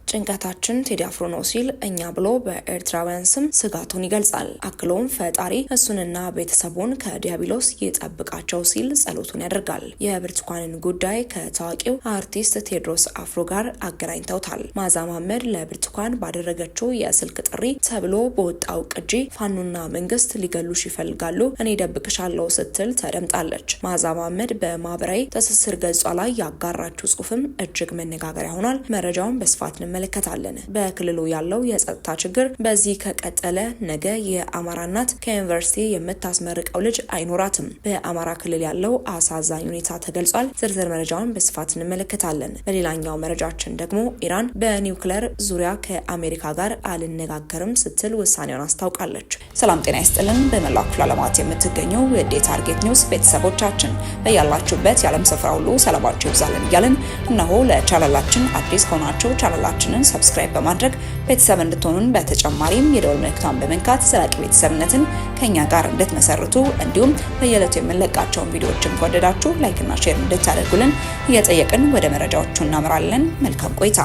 ጭንቀታችን ቴዲ አፍሮ ነው ሲል እኛ ብሎ በኤርትራውያን ስም ስጋቱን ይገልጻል። አክሎም ፈጣሪ እሱንና ቤተሰቡን ከዲያብሎስ ይጠብቃቸው ሲል ጸሎቱን ያደርጋል። የብርቱካንን ጉዳይ ከታዋቂው አርቲስት ቴዎድሮስ አፍሮ ጋር አገናኝተውታል። ማዛ መሐመድ ለብርቱካን ባደረገችው የስልክ ጥሪ ተብሎ በወጣው ቅጂ ፋኖና መንግስት ሊገሉሽ ይፈልጋሉ እኔ ደብቅሻለሁ ስትል ተደምጣለች። ማዛ መሐመድ በማህበራዊ ትስስር ገጿ ላይ ያጋራችው ጽሁፍም እጅግ መነጋገሪያ ሆኗል። መረጃውን በስፋት እንመለከታለን። በክልሉ ያለው የጸጥታ ችግር በዚህ ከቀጠለ ነገ የአማራ እናት ከዩኒቨርሲቲ የምታስመርቀው ልጅ አይኖራትም። በአማራ ክልል ያለው አሳዛኝ ሁኔታ ተገልጿል። ዝርዝር መረጃውን በስፋት እንመለከታለን። በሌላኛው መረጃችን ደግሞ ኢራን በኒውክሌር ዙሪያ ከአሜሪካ ጋር አልነጋገርም ስትል ውሳኔውን አስታውቃለች። ሰላም ጤና ይስጥልን። በመላው ክፍለ ዓለማት የምትገኙ የዴ ታርጌት ኒውስ ቤተሰቦቻችን በያላችሁበት የዓለም ስፍራ ሁሉ ሰላማችሁ ይብዛልን እያልን እነሆ ለቻናላችን አዲስ ከሆናችሁ ቻናላችንን ሰብስክራይብ በማድረግ ቤተሰብ እንድትሆኑን በተጨማሪም የደወል ምልክቷን በመንካት ዘላቂ ቤተሰብነትን ከኛ ጋር እንድትመሰርቱ እንዲሁም በየዕለቱ የምንለቃቸውን ቪዲዮዎችን ከወደዳችሁ ላይክ እና ሼር እንድታደርጉልን እየጠየቅን ወደ መረጃዎቹ እናመራለን። መልካም ቆይታ።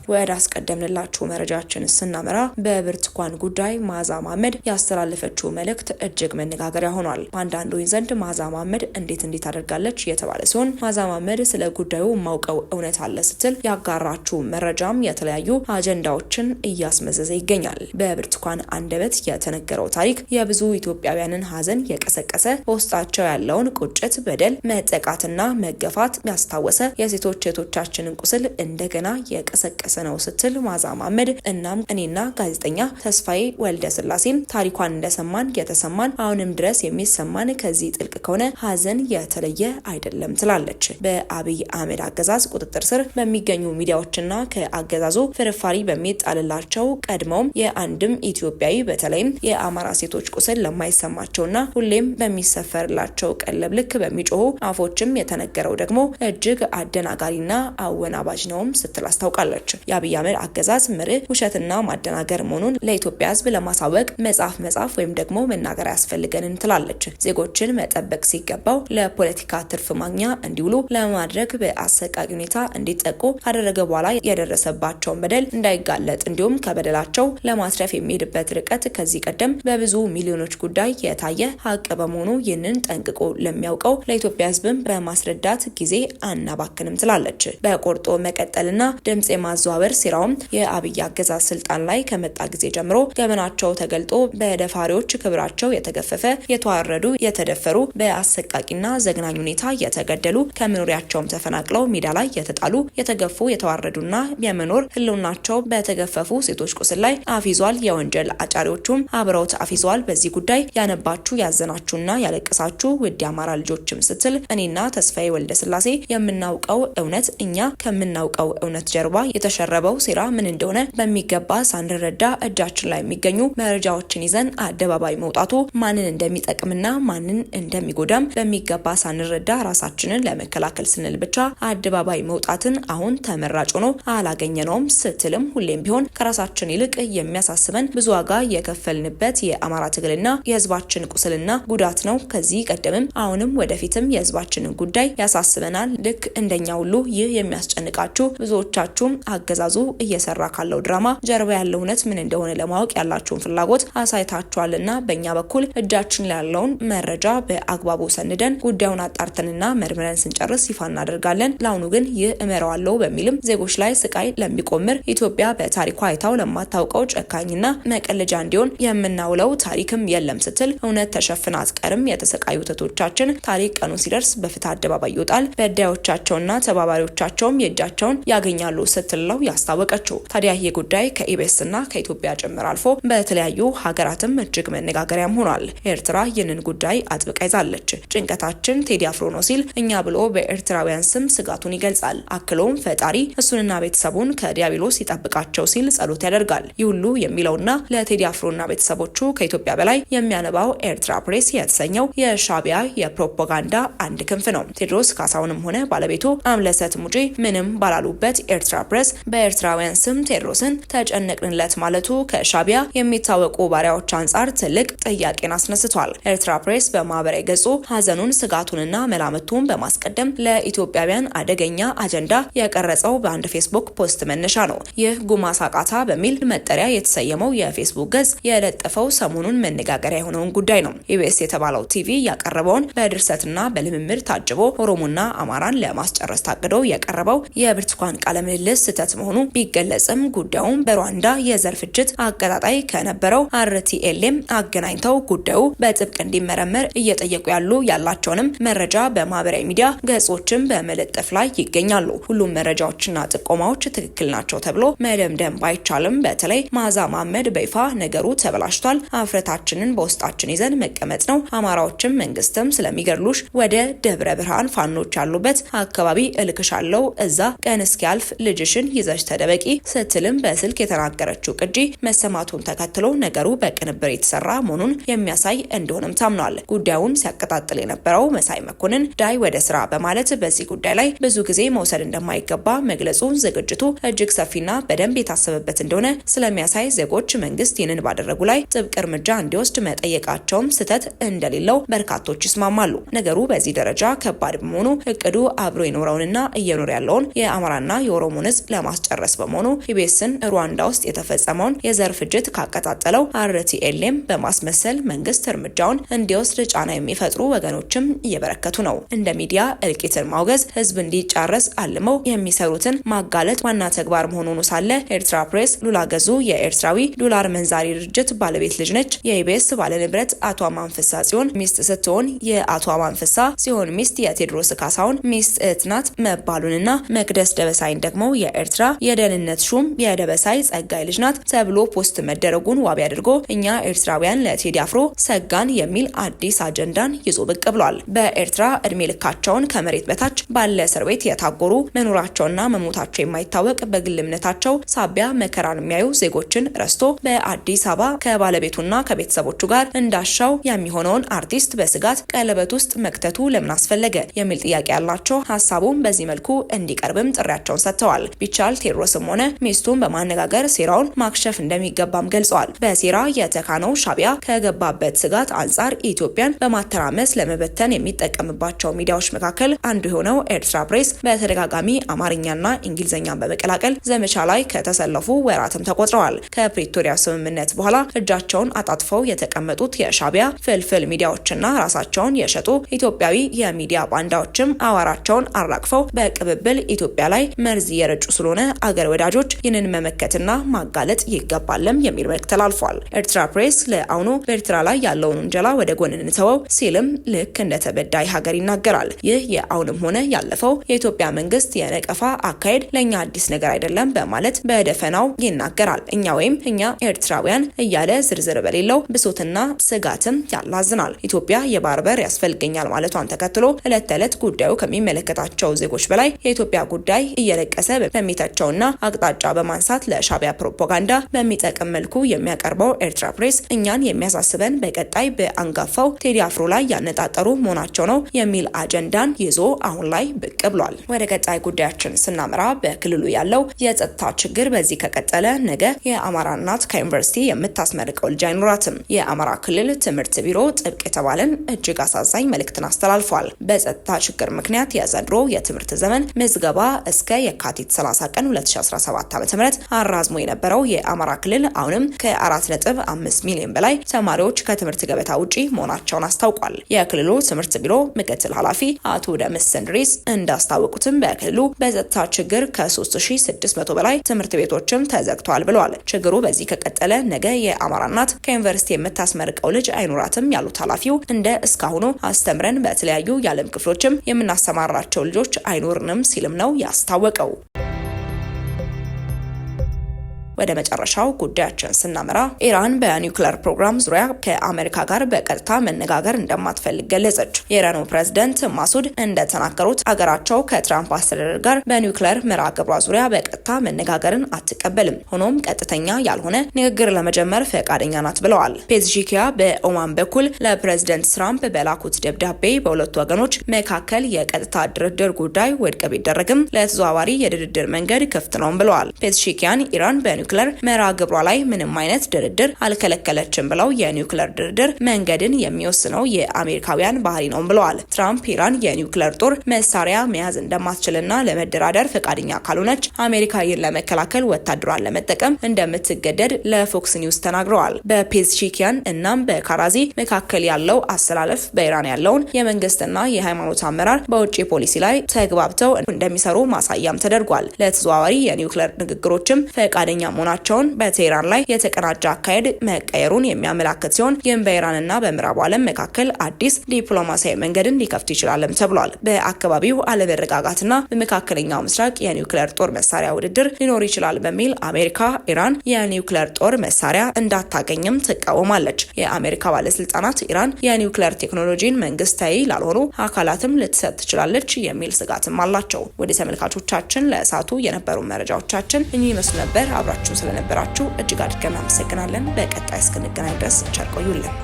ወደ አስቀደምንላችሁ መረጃችን ስናመራ በብርቱካን ጉዳይ ማዛ መሐመድ ያስተላለፈችው መልእክት እጅግ መነጋገሪያ ሆኗል። በአንዳንዶች ዘንድ ማዛ መሐመድ እንዴት አደርጋለች የተባለ ሲሆን ማዛ መሐመድ ስለ ጉዳዩ ማውቀው እውነት አለ ስትል ያጋራችው መረጃም የተለያዩ አጀንዳዎችን እያስመዘዘ ይገኛል። በብርቱካን አንደበት የተነገረው ታሪክ የብዙ ኢትዮጵያውያንን ሀዘን የቀሰቀሰ፣ በውስጣቸው ያለውን ቁጭት፣ በደል፣ መጠቃትና መገፋት ያስታወሰ፣ የሴቶች እህቶቻችንን ቁስል እንደገና የቀሰቀሰ ነው ስትል ማዛ መሐመድ እናም እኔና ጋዜጠኛ ተስፋዬ ወልደ ስላሴም ታሪኳን እንደሰማን የተሰማን አሁንም ድረስ የሚሰማን ከዚህ ጥልቅ ከሆነ ሀዘን የተለየ አይደለም ትላለች። በአብይ አህመድ አገዛዝ ቁጥጥር ስር በሚገኙ ሚዲያዎችና ከአገዛዙ ፍርፋሪ በሚጣልላቸው ቀድመውም የአንድም ኢትዮጵያዊ በተለይም የአማራ ሴቶች ቁስል ለማይሰማቸውና ሁሌም በሚሰፈርላቸው ቀለብ ልክ በሚጮሁ አፎችም የተነገረው ደግሞ እጅግ አደናጋሪና አወናባጅ ነውም ስትል አስታውቃለች። የአብይ አህመድ አገዛዝ መርህ ውሸትና ማደናገር መሆኑን ለኢትዮጵያ ሕዝብ ለማሳወቅ መጻፍ ወይም ደግሞ መናገር ያስፈልገንን ትላለች። ዜጎችን መጠበቅ ሲገባው ለፖለቲካ ትርፍ ማግኛ እንዲውሉ ለማድረግ በአሰቃቂ ሁኔታ እንዲጠቁ ካደረገ በኋላ የደረሰባቸውን በደል እንዳይጋለጥ እንዲሁም ከበደላቸው ለማትረፍ የሚሄድበት ርቀት ከዚህ ቀደም በብዙ ሚሊዮኖች ጉዳይ የታየ ሀቅ በመሆኑ ይህንን ጠንቅቆ ለሚያውቀው ለኢትዮጵያ ሕዝብም በማስረዳት ጊዜ አናባክንም ትላለች። በቆርጦ መቀጠልና ድምጽ የማዘዋወር ሴራውም የአብይ አገዛዝ ስልጣን ላይ ከመጣ ጊዜ ጀምሮ ገበናቸው ተገልጦ በደፋሪዎች ክብራቸው የተገፈፈ፣ የተዋረዱ፣ የተደፈሩ፣ በአሰቃቂና ዘግናኝ ሁኔታ የተገደሉ፣ ከመኖሪያቸውም ተፈናቅለው ሜዳ ላይ የተጣሉ፣ የተገፉ፣ የተዋረዱና የመኖር ህልውናቸው በተገፈፉ ሴቶች ቁስል ላይ አፊዟል። የወንጀል አጫሪዎቹም አብረውት አፊዟል። በዚህ ጉዳይ ያነባችሁ ያዘናችሁና ያለቀሳችሁ ውድ የአማራ ልጆችም ስትል እኔና ተስፋዬ ወልደ ስላሴ የምናውቀው እውነት እኛ ከምናውቀው እውነት ጀርባ የተሸረበው ሴራ ምን እንደሆነ በሚገባ ሳንረዳ እጃችን ላይ የሚገኙ መረጃዎችን ይዘን አደባባይ መውጣቱ ማንን እንደሚጠቅምና ማንን እንደሚጎዳም በሚገባ ሳንረዳ ራሳችንን ለመከላከል ስንል ብቻ አደባባይ መውጣትን አሁን ተመራጭ ሆኖ አላገኘነውም ስትልም ሁሌም ቢሆን ከራሳችን ይልቅ የሚያሳስበን ብዙ ዋጋ የከፈልንበት የአማራ ትግልና የህዝባችን ቁስልና ጉዳት ነው። ከዚህ ቀደምም አሁንም ወደፊትም የህዝባችንን ጉዳይ ያሳስበናል። ልክ እንደኛ ሁሉ ይህ የሚያስጨንቃችሁ ብዙዎቻችሁም አገዛዙ እየሰራ ካለው ድራማ ጀርባ ያለው እውነት ምን እንደሆነ ለማወቅ ያላችሁን ፍላጎት አሳይታችኋልና በእኛ በኩል እጃችን ላይ ያለውን መረጃ በአግባቡ ሰንደን ጉዳዩን አጣርተንና መርምረን ስንጨርስ ይፋ እናደርጋለን። ለአሁኑ ግን ይህ እመረዋለሁ በሚልም ዜጎች ላይ ስቃይ ለሚቆምር ኢትዮጵያ በታሪኳ አይታው ለማታውቀው ጨካኝና መቀለጃ እንዲሆን የምናውለው ታሪክም የለም ስትል እውነት ተሸፍና አትቀርም። የተሰቃዩ እህቶቻችን ታሪክ ቀኑ ሲደርስ በፍትህ አደባባይ ይወጣል። በዳዮቻቸውና ተባባሪዎቻቸውም የእጃቸውን ያገኛሉ ስትለው ያስታወቀችው። ታዲያ ይህ ጉዳይ ከኢቢኤስ እና ከኢትዮጵያ ጭምር አልፎ በተለያዩ ሀገራትም እጅግ መነጋገሪያም ሆኗል። ኤርትራ ይህንን ጉዳይ አጥብቃ ይዛለች። ጭንቀታችን ቴዲ አፍሮ ነው ሲል እኛ ብሎ በኤርትራውያን ስም ስጋቱን ይገልጻል። አክሎም ፈጣሪ እሱንና ቤተሰቡን ከዲያብሎስ ይጠብቃቸው ሲል ጸሎት ያደርጋል። ይህ ሁሉ የሚለውና ለቴዲ አፍሮና ቤተሰቦቹ ከኢትዮጵያ በላይ የሚያነባው ኤርትራ ፕሬስ የተሰኘው የሻቢያ የፕሮፓጋንዳ አንድ ክንፍ ነው። ቴዎድሮስ ካሳሁንም ሆነ ባለቤቱ አምለሰት ሙጪ ምንም ባላሉበት ኤርትራ ፕሬስ በኤርትራውያን ስም ቴዎድሮስን ተጨነቅንለት ማለቱ ከሻቢያ የሚታወቁ ባሪያዎች አንጻር ትልቅ ጥያቄን አስነስቷል። ኤርትራ ፕሬስ በማህበራዊ ገጹ ሀዘኑን ስጋቱንና መላምቱን በማስቀደም ለኢትዮጵያውያን አደገኛ አጀንዳ የቀረጸው በአንድ ፌስቡክ ፖስት መነሻ ነው። ይህ ጉማ ሳቃታ በሚል መጠሪያ የተሰየመው የፌስቡክ ገጽ የለጠፈው ሰሞኑን መነጋገሪያ የሆነውን ጉዳይ ነው። ኢቢኤስ የተባለው ቲቪ ያቀረበውን በድርሰትና በልምምድ ታጅቦ ኦሮሞና አማራን ለማስጨረስ ታቅዶ የቀረበው የብርቱካን ቃለ ምልልስ ስህተት መሆኑ ቢገለጽም ጉዳዩን በሩዋንዳ የዘር ፍጅት አቀጣጣይ ከነበረው RTLM አገናኝተው ጉዳዩ በጥብቅ እንዲመረመር እየጠየቁ ያላቸውንም መረጃ በማህበራዊ ሚዲያ ገጾችን በመለጠፍ ላይ ይገኛሉ። ሁሉም መረጃዎችና ጥቆማዎች ትክክል ናቸው ተብሎ መደምደም ባይቻልም በተለይ መዓዛ መሐመድ በይፋ ነገሩ ተበላሽቷል፣ አፍረታችንን በውስጣችን ይዘን መቀመጥ ነው፣ አማራዎችም መንግስትም ስለሚገድሉሽ ወደ ደብረ ብርሃን ፋኖች ያሉበት አካባቢ እልክሻለሁ፣ እዛ ቀን እስኪያልፍ ልጅሽን ይዘሽ ተደበቂ ስትልም በስልክ የተናገረችው ቅጂ መሰማቱን ተከትሎ ነገሩ በቅንብር የተሰራ መሆኑን የሚያሳይ እንደሆነም ታምኗል። ጉዳዩን ሲያቀጣጥል የነበረው መሳይ መኮንን ዳይ ወደ ስራ በማለት በዚህ ጉዳይ ላይ ብዙ ጊዜ መውሰድ እንደማይገባ መግለጹ ዝግጅቱ እጅግ ሰፊና በደንብ የታሰበበት እንደሆነ ስለሚያሳይ ዜጎች መንግስት ይህንን ባደረጉ ላይ ጥብቅ እርምጃ እንዲወስድ መጠየቃቸውም ስህተት እንደሌለው በርካቶች ይስማማሉ። ነገሩ በዚህ ደረጃ ከባድ በመሆኑ እቅዱ አብሮ የኖረውንና እየኖረ ያለውን የአማራና የኦሮሞን ህዝብ ለማስጨረስ በመሆኑ ኢቢኤስን ሩዋንዳ ውስጥ የተፈጸመውን የዘር ፍጅት ካቀጣጠለው RTLM በማስመሰል መንግስት እርምጃውን እንዲወስድ ጫና የሚፈጥሩ ወገኖችም እየበረከቱ ነው። እንደ ሚዲያ እልቂትን ማውገዝ፣ ህዝብ እንዲጫረስ አልመው የሚሰሩትን ማጋለጥ ዋና ተግባር መሆኑን ሳለ ኤርትራ ፕሬስ ሉላ ገዙ የኤርትራዊ ዶላር መንዛሪ ድርጅት ባለቤት ልጅ ነች። የኢቢኤስ ባለንብረት አቶ አማን ፍሳ ሲሆን ሚስት ስትሆን የአቶ አማን ፍሳ ሲሆን ሚስት የቴዎድሮስ ካሳሁን ሚስት እህት ናት መባሉንና መቅደስ ደበሳይን ደግሞ የኤርትራ የደህንነት ሹም የደበሳይ ጸጋይ ልጅ ናት ተብሎ ፖስት መደረጉን ዋቢ አድርጎ እኛ ኤርትራውያን ለቴዲ አፍሮ ሰጋን የሚል አዲስ አጀንዳን ይዞ ብቅ ብሏል። በኤርትራ እድሜ ልካቸውን ከመሬት በታች ባለ እስር ቤት የታጎሩ መኖራቸውና መሞታቸው የማይታወቅ በግል እምነታቸው ሳቢያ መከራን የሚያዩ ዜጎችን ረስቶ በአዲስ አበባ ከባለቤቱና ከቤተሰቦቹ ጋር እንዳሻው የሚሆነውን አርቲስት በስጋት ቀለበት ውስጥ መክተቱ ለምን አስፈለገ የሚል ጥያቄ ያላቸው ሀሳቡን በዚህ መልኩ እንዲቀርብም ጥሪያቸውን ሰጥተዋል። ቢቻል ቴዎድሮስም ሆነ ሚስቱን በማነጋገር ሴራውን ማክሸፍ እንደሚገባም ገልጸዋል። በሴራ የተካነው ሻቢያ ከገባበት ስጋት አንጻር ኢትዮጵያን በማተራመስ ለመበተን የሚጠቀምባቸው ሚዲያዎች መካከል አንዱ የሆነው ኤርትራ ፕሬስ በተደጋጋሚ አማርኛና እንግሊዝኛን በመቀላቀል ዘመቻ ላይ ከተሰለፉ ወራትም ተቆጥረዋል። ከፕሪቶሪያ ስምምነት በኋላ እጃቸውን አጣጥፈው የተቀመጡት የሻቢያ ፍልፍል ሚዲያዎችና ራሳቸውን የሸጡ ኢትዮጵያዊ የሚዲያ ባንዳዎችም አዋራቸውን አራግፈው በቅብብል ኢትዮጵያ ላይ መርዝ እየረጩ ስለሆነ አገር ወዳጆች ይህንን መመከትና ማጋለጥ ይገባልም የሚል መልእክት ተላልፏል። ኤርትራ ፕሬስ ለአሁኑ በኤርትራ ላይ ያለውን ውንጀላ ወደ ጎን እንተወው ሲልም ልክ እንደተበዳይ ሀገር ይናገራል። ይህ የአሁንም ሆነ ያለፈው የኢትዮጵያ መንግስት የነቀፋ አካሄድ ለኛ አዲስ ነገር አይደለም በማለት በደፈናው ይናገራል። እኛ ኤርትራውያን እያለ ዝርዝር በሌለው ብሶትና ስጋትም ያላዝናል። ኢትዮጵያ የባህር በር ያስፈልገኛል ማለቷን ተከትሎ ዕለት ተዕለት ጉዳዩ ከሚመለከታቸው ዜጎች በላይ የኢትዮጵያ ጉዳይ እየለቀሰ በሚተቸውና አቅጣጫ በማንሳት ለሻቢያ ፕሮፓጋንዳ በሚጠቅም መልኩ የሚያቀርበው ኤርትራ ፕሬስ እኛን የሚያሳስበን በቀጣይ በአንጋፋው ቴዲ አፍሮ ላይ ያነጣጠሩ መሆናቸው ነው የሚል አጀንዳን ይዞ አሁን ላይ ብቅ ብሏል። ወደ ቀጣይ ጉዳያችን ስናመራ በክልሉ ያለው የጸጥታ ችግር በዚህ ከቀጠለ ነገ የአማራ እናት ከዩኒቨርሲቲ የምታስመርቀው ልጅ አይኖራትም። የአማራ ክልል ትምህርት ቢሮ ጥብቅ የተባለን እጅግ አሳዛኝ መልእክትን አስተላልፏል። በጸጥታ ችግር ምክንያት የዘንድሮ የትምህርት ዘመን ምዝገባ እስከ የካቲት 30 ቀን 2017 ዓ.ም አራዝሞ የነበረው የአማራ ክልል አሁንም ከ4.5 ሚሊዮን በላይ ተማሪዎች ከትምህርት ገበታ ውጪ መሆናቸውን አስታውቋል። የክልሉ ትምህርት ቢሮ ምክትል ኃላፊ አቶ ደምስ እንድሪስ እንዳስታወቁትም በክልሉ በጸጥታ ችግር ከ3600 በላይ ትምህርት ቤቶችም ተዘግተዋል ብለዋል። ችግሩ በዚህ ከቀጠለ ነገ የአማራ እናት ከዩኒቨርሲቲ የምታስመርቀው ልጅ አይኖራትም ያሉት ኃላፊው እንደ እስካሁኑ አስተምረን በተለያዩ የዓለም ክፍሎችም የምናሰማራቸው ልጆች አይኖርንም ሲልም ነው ያስታወቀው። ወደ መጨረሻው ጉዳያችን ስናመራ ኢራን በኒውክሌር ፕሮግራም ዙሪያ ከአሜሪካ ጋር በቀጥታ መነጋገር እንደማትፈልግ ገለጸች። የኢራኑ ፕሬዝዳንት ማሱድ እንደተናገሩት አገራቸው ከትራምፕ አስተዳደር ጋር በኒውክሌር መርሃ ግብሯ ዙሪያ በቀጥታ መነጋገርን አትቀበልም። ሆኖም ቀጥተኛ ያልሆነ ንግግር ለመጀመር ፈቃደኛ ናት ብለዋል። ፔዝሺኪያ በኦማን በኩል ለፕሬዝዳንት ትራምፕ በላኩት ደብዳቤ በሁለቱ ወገኖች መካከል የቀጥታ ድርድር ጉዳይ ውድቅ ቢደረግም ለተዘዋዋሪ የድርድር መንገድ ክፍት ነው ብለዋል። ፔዝሺኪያን ኢራን በኒውክሌር መርሃ ግብሯ ላይ ምንም አይነት ድርድር አልከለከለችም ብለው የኒውክሌር ድርድር መንገድን የሚወስነው የአሜሪካውያን ባህሪ ነው ብለዋል። ትራምፕ ኢራን የኒውክሌር ጦር መሳሪያ መያዝ እንደማትችልና ለመደራደር ፈቃደኛ ካልሆነች አሜሪካ ይህን ለመከላከል ወታደሯን ለመጠቀም እንደምትገደድ ለፎክስ ኒውስ ተናግረዋል። በፔዝሺኪያን እናም በካራዚ መካከል ያለው አሰላለፍ በኢራን ያለውን የመንግስትና የሃይማኖት አመራር በውጭ ፖሊሲ ላይ ተግባብተው እንደሚሰሩ ማሳያም ተደርጓል። ለተዘዋዋሪ የኒውክሌር ንግግሮችም ፈቃደኛ መሆናቸውን በቴህራን ላይ የተቀናጀ አካሄድ መቀየሩን የሚያመላክት ሲሆን ይህም በኢራንና በምዕራቡ ዓለም መካከል አዲስ ዲፕሎማሲያዊ መንገድን ሊከፍት ይችላልም ተብሏል። በአካባቢው አለመረጋጋትና በመካከለኛው ምስራቅ የኒውክሌር ጦር መሳሪያ ውድድር ሊኖር ይችላል በሚል አሜሪካ ኢራን የኒውክሌር ጦር መሳሪያ እንዳታገኝም ትቃወማለች። የአሜሪካ ባለስልጣናት ኢራን የኒውክሌር ቴክኖሎጂን መንግስታዊ ላልሆኑ አካላትም ልትሰጥ ትችላለች የሚል ስጋትም አላቸው። ወደ ተመልካቾቻችን ለእሳቱ የነበሩ መረጃዎቻችን እኚህ ይመስሉ ነበር። አብራችሁ ስለነበራችሁ እጅግ አድርገን እናመሰግናለን። በቀጣይ እስክንገናኝ ድረስ ቸር ቆዩልን።